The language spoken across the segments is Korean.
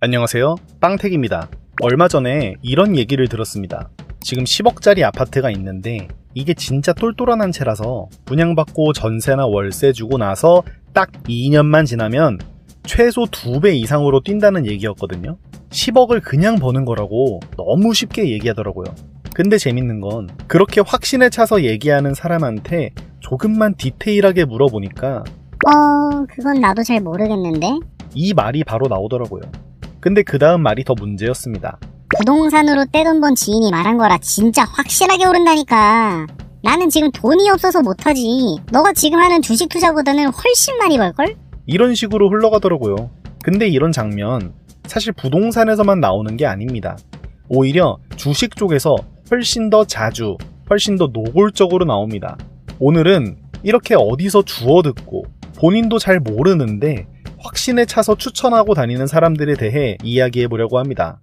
안녕하세요, 빵택입니다. 얼마 전에 이런 얘기를 들었습니다. 지금 10억짜리 아파트가 있는데 이게 진짜 똘똘한 한 채라서 분양받고 전세나 월세 주고 나서 딱 2년만 지나면 최소 2배 이상으로 뛴다는 얘기였거든요. 10억을 그냥 버는 거라고 너무 쉽게 얘기하더라고요. 근데 재밌는 건 그렇게 확신에 차서 얘기하는 사람한테 조금만 디테일하게 물어보니까 그건 나도 잘 모르겠는데? 이 말이 바로 나오더라고요. 근데 그 다음 말이 더 문제였습니다. 부동산으로 떼돈 번 지인이 말한 거라 진짜 확실하게 오른다니까. 나는 지금 돈이 없어서 못하지. 너가 지금 하는 주식 투자보다는 훨씬 많이 벌걸? 이런 식으로 흘러가더라고요. 근데 이런 장면 사실 부동산에서만 나오는 게 아닙니다. 오히려 주식 쪽에서 훨씬 더 자주, 훨씬 더 노골적으로 나옵니다. 오늘은 이렇게 어디서 주워 듣고 본인도 잘 모르는데 확신에 차서 추천하고 다니는 사람들에 대해 이야기해 보려고 합니다.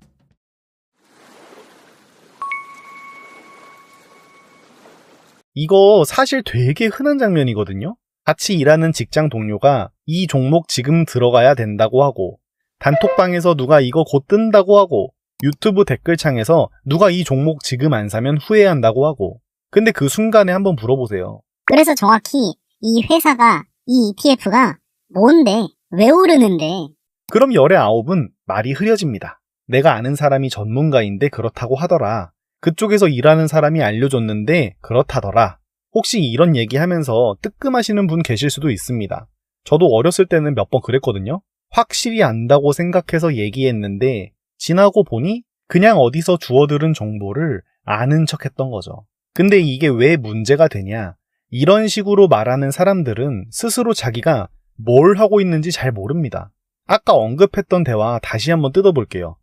이거 사실 되게 흔한 장면이거든요. 같이 일하는 직장 동료가 이 종목 지금 들어가야 된다고 하고, 단톡방에서 누가 이거 곧 뜬다고 하고, 유튜브 댓글창에서 누가 이 종목 지금 안 사면 후회한다고 하고. 근데 그 순간에 한번 물어보세요. 그래서 정확히 이 회사가, 이 ETF가 뭔데? 왜 오르는데? 그럼 열의 9은 말이 흐려집니다. 내가 아는 사람이 전문가인데 그렇다고 하더라. 그쪽에서 일하는 사람이 알려줬는데 그렇다더라. 혹시 이런 얘기하면서 뜨끔하시는 분 계실 수도 있습니다. 저도 어렸을 때는 몇 번 그랬거든요. 확실히 안다고 생각해서 얘기했는데 지나고 보니 그냥 어디서 주워들은 정보를 아는 척했던 거죠. 근데 이게 왜 문제가 되냐? 이런 식으로 말하는 사람들은 스스로 자기가 뭘 하고 있는지 잘 모릅니다. 아까 언급했던 대화 다시 한번 뜯어볼게요.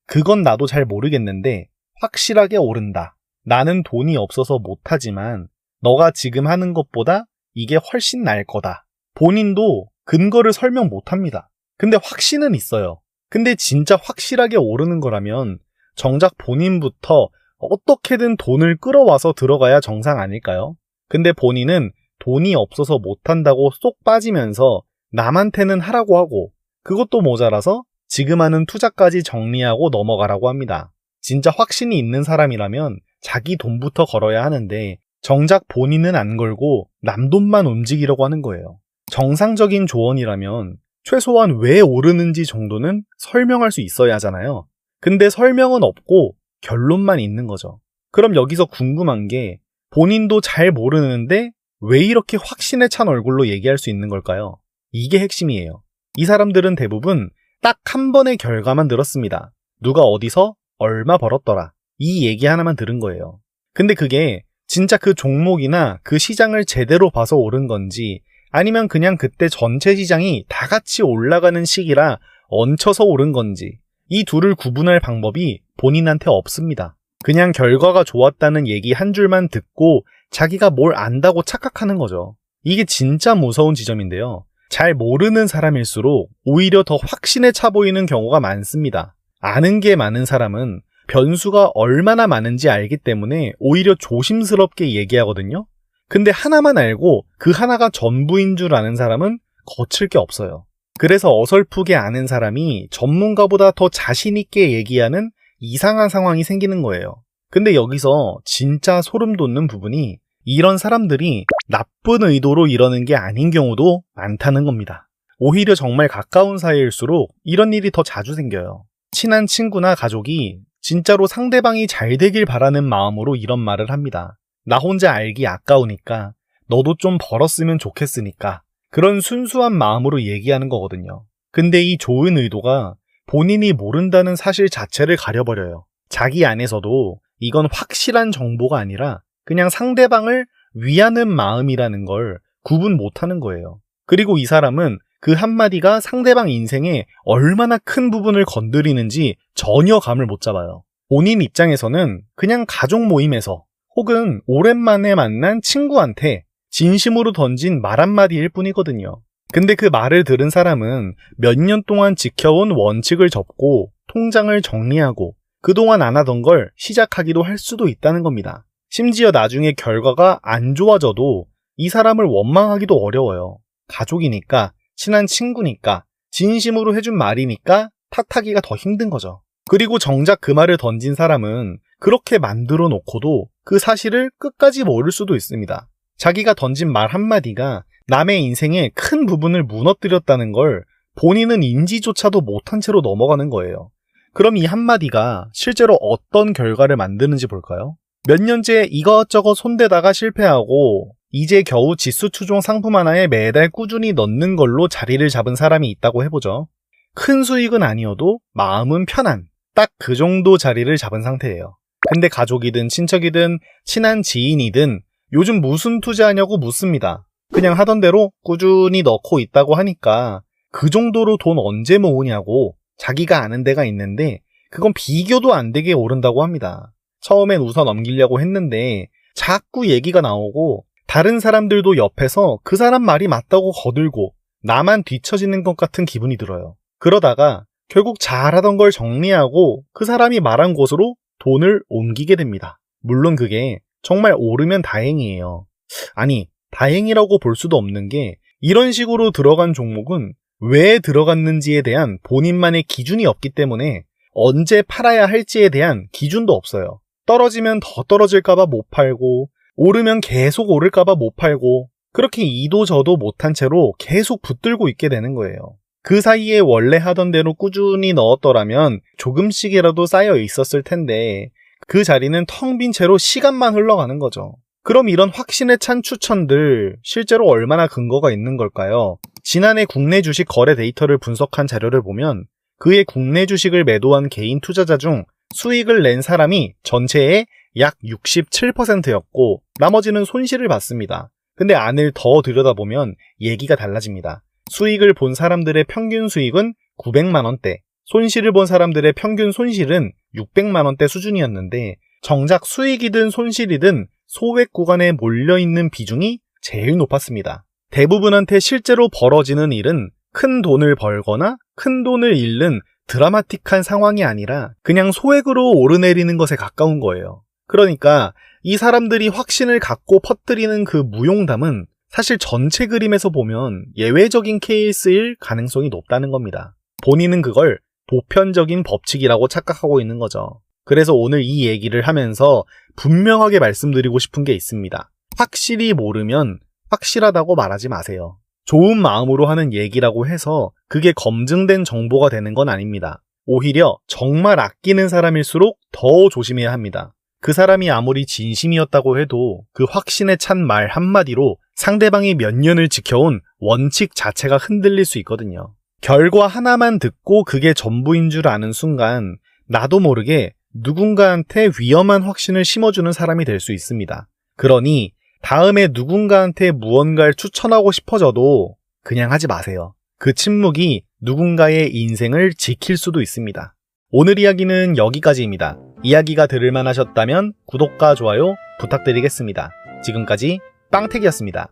그건 나도 잘 모르겠는데 확실하게 오른다. 나는 돈이 없어서 못하지만 너가 지금 하는 것보다 이게 훨씬 나을 거다. 본인도 근거를 설명 못합니다. 근데 확신은 있어요. 근데 진짜 확실하게 오르는 거라면 정작 본인부터 어떻게든 돈을 끌어와서 들어가야 정상 아닐까요? 근데 본인은 돈이 없어서 못한다고 쏙 빠지면서 남한테는 하라고 하고 그것도 모자라서 지금 하는 투자까지 정리하고 넘어가라고 합니다. 진짜 확신이 있는 사람이라면 자기 돈부터 걸어야 하는데 정작 본인은 안 걸고 남 돈만 움직이려고 하는 거예요. 정상적인 조언이라면 최소한 왜 오르는지 정도는 설명할 수 있어야 하잖아요. 근데 설명은 없고 결론만 있는 거죠. 그럼 여기서 궁금한 게 본인도 잘 모르는데 왜 이렇게 확신에 찬 얼굴로 얘기할 수 있는 걸까요? 이게 핵심이에요. 이 사람들은 대부분 딱 한 번의 결과만 들었습니다. 누가 어디서 얼마 벌었더라. 이 얘기 하나만 들은 거예요. 근데 그게 진짜 그 종목이나 그 시장을 제대로 봐서 오른 건지 아니면 그냥 그때 전체 시장이 다 같이 올라가는 시기라 얹혀서 오른 건지 이 둘을 구분할 방법이 본인한테 없습니다. 그냥 결과가 좋았다는 얘기 한 줄만 듣고 자기가 뭘 안다고 착각하는 거죠. 이게 진짜 무서운 지점인데요. 잘 모르는 사람일수록 오히려 더 확신에 차 보이는 경우가 많습니다. 아는 게 많은 사람은 변수가 얼마나 많은지 알기 때문에 오히려 조심스럽게 얘기하거든요. 근데 하나만 알고 그 하나가 전부인 줄 아는 사람은 거칠 게 없어요. 그래서 어설프게 아는 사람이 전문가보다 더 자신 있게 얘기하는 이상한 상황이 생기는 거예요. 근데 여기서 진짜 소름 돋는 부분이 이런 사람들이 나쁜 의도로 이러는 게 아닌 경우도 많다는 겁니다. 오히려 정말 가까운 사이일수록 이런 일이 더 자주 생겨요. 친한 친구나 가족이 진짜로 상대방이 잘 되길 바라는 마음으로 이런 말을 합니다. 나 혼자 알기 아까우니까 너도 좀 벌었으면 좋겠으니까 그런 순수한 마음으로 얘기하는 거거든요. 근데 이 좋은 의도가 본인이 모른다는 사실 자체를 가려버려요. 자기 안에서도 이건 확실한 정보가 아니라 그냥 상대방을 위하는 마음이라는 걸 구분 못하는 거예요. 그리고 이 사람은 그 한마디가 상대방 인생에 얼마나 큰 부분을 건드리는지 전혀 감을 못 잡아요. 본인 입장에서는 그냥 가족 모임에서 혹은 오랜만에 만난 친구한테 진심으로 던진 말 한마디일 뿐이거든요. 근데 그 말을 들은 사람은 몇 년 동안 지켜온 원칙을 접고 통장을 정리하고 그동안 안 하던 걸 시작하기도 할 수도 있다는 겁니다. 심지어 나중에 결과가 안 좋아져도 이 사람을 원망하기도 어려워요. 가족이니까, 친한 친구니까, 진심으로 해준 말이니까 탓하기가 더 힘든 거죠. 그리고 정작 그 말을 던진 사람은 그렇게 만들어 놓고도 그 사실을 끝까지 모를 수도 있습니다. 자기가 던진 말 한마디가 남의 인생의 큰 부분을 무너뜨렸다는 걸 본인은 인지조차도 못한 채로 넘어가는 거예요. 그럼 이 한마디가 실제로 어떤 결과를 만드는지 볼까요? 몇 년째 이것저것 손대다가 실패하고 이제 겨우 지수추종 상품 하나에 매달 꾸준히 넣는 걸로 자리를 잡은 사람이 있다고 해보죠. 큰 수익은 아니어도 마음은 편한 딱 그 정도 자리를 잡은 상태예요. 근데 가족이든 친척이든 친한 지인이든 요즘 무슨 투자하냐고 묻습니다. 그냥 하던 대로 꾸준히 넣고 있다고 하니까 그 정도로 돈 언제 모으냐고 자기가 아는 데가 있는데 그건 비교도 안 되게 오른다고 합니다. 처음엔 웃어 넘기려고 했는데 자꾸 얘기가 나오고 다른 사람들도 옆에서 그 사람 말이 맞다고 거들고 나만 뒤처지는 것 같은 기분이 들어요. 그러다가 결국 잘하던 걸 정리하고 그 사람이 말한 곳으로 돈을 옮기게 됩니다. 물론 그게 정말 오르면 다행이에요. 아니, 다행이라고 볼 수도 없는 게 이런 식으로 들어간 종목은 왜 들어갔는지에 대한 본인만의 기준이 없기 때문에 언제 팔아야 할지에 대한 기준도 없어요. 떨어지면 더 떨어질까봐 못 팔고 오르면 계속 오를까봐 못 팔고 그렇게 이도 저도 못한 채로 계속 붙들고 있게 되는 거예요. 그 사이에 원래 하던 대로 꾸준히 넣었더라면 조금씩이라도 쌓여 있었을 텐데 그 자리는 텅 빈 채로 시간만 흘러가는 거죠. 그럼 이런 확신에 찬 추천들 실제로 얼마나 근거가 있는 걸까요? 지난해 국내 주식 거래 데이터를 분석한 자료를 보면 그의 국내 주식을 매도한 개인 투자자 중 수익을 낸 사람이 전체의 약 67%였고 나머지는 손실을 봤습니다. 근데 안을 더 들여다보면 얘기가 달라집니다. 수익을 본 사람들의 평균 수익은 900만 원대, 손실을 본 사람들의 평균 손실은 600만 원대 수준이었는데 정작 수익이든 손실이든 소액 구간에 몰려있는 비중이 제일 높았습니다. 대부분한테 실제로 벌어지는 일은 큰 돈을 벌거나 큰 돈을 잃는 드라마틱한 상황이 아니라 그냥 소액으로 오르내리는 것에 가까운 거예요. 그러니까 이 사람들이 확신을 갖고 퍼뜨리는 그 무용담은 사실 전체 그림에서 보면 예외적인 케이스일 가능성이 높다는 겁니다. 본인은 그걸 보편적인 법칙이라고 착각하고 있는 거죠. 그래서 오늘 이 얘기를 하면서 분명하게 말씀드리고 싶은 게 있습니다. 확실히 모르면 확실하다고 말하지 마세요. 좋은 마음으로 하는 얘기라고 해서 그게 검증된 정보가 되는 건 아닙니다. 오히려 정말 아끼는 사람일수록 더 조심해야 합니다. 그 사람이 아무리 진심이었다고 해도 그 확신에 찬 말 한마디로 상대방이 몇 년을 지켜온 원칙 자체가 흔들릴 수 있거든요. 결과 하나만 듣고 그게 전부인 줄 아는 순간 나도 모르게 누군가한테 위험한 확신을 심어주는 사람이 될 수 있습니다. 그러니 다음에 누군가한테 무언가를 추천하고 싶어져도 그냥 하지 마세요. 그 침묵이 누군가의 인생을 지킬 수도 있습니다. 오늘 이야기는 여기까지입니다. 이야기가 들을만 하셨다면 구독과 좋아요 부탁드리겠습니다. 지금까지 빵택이었습니다.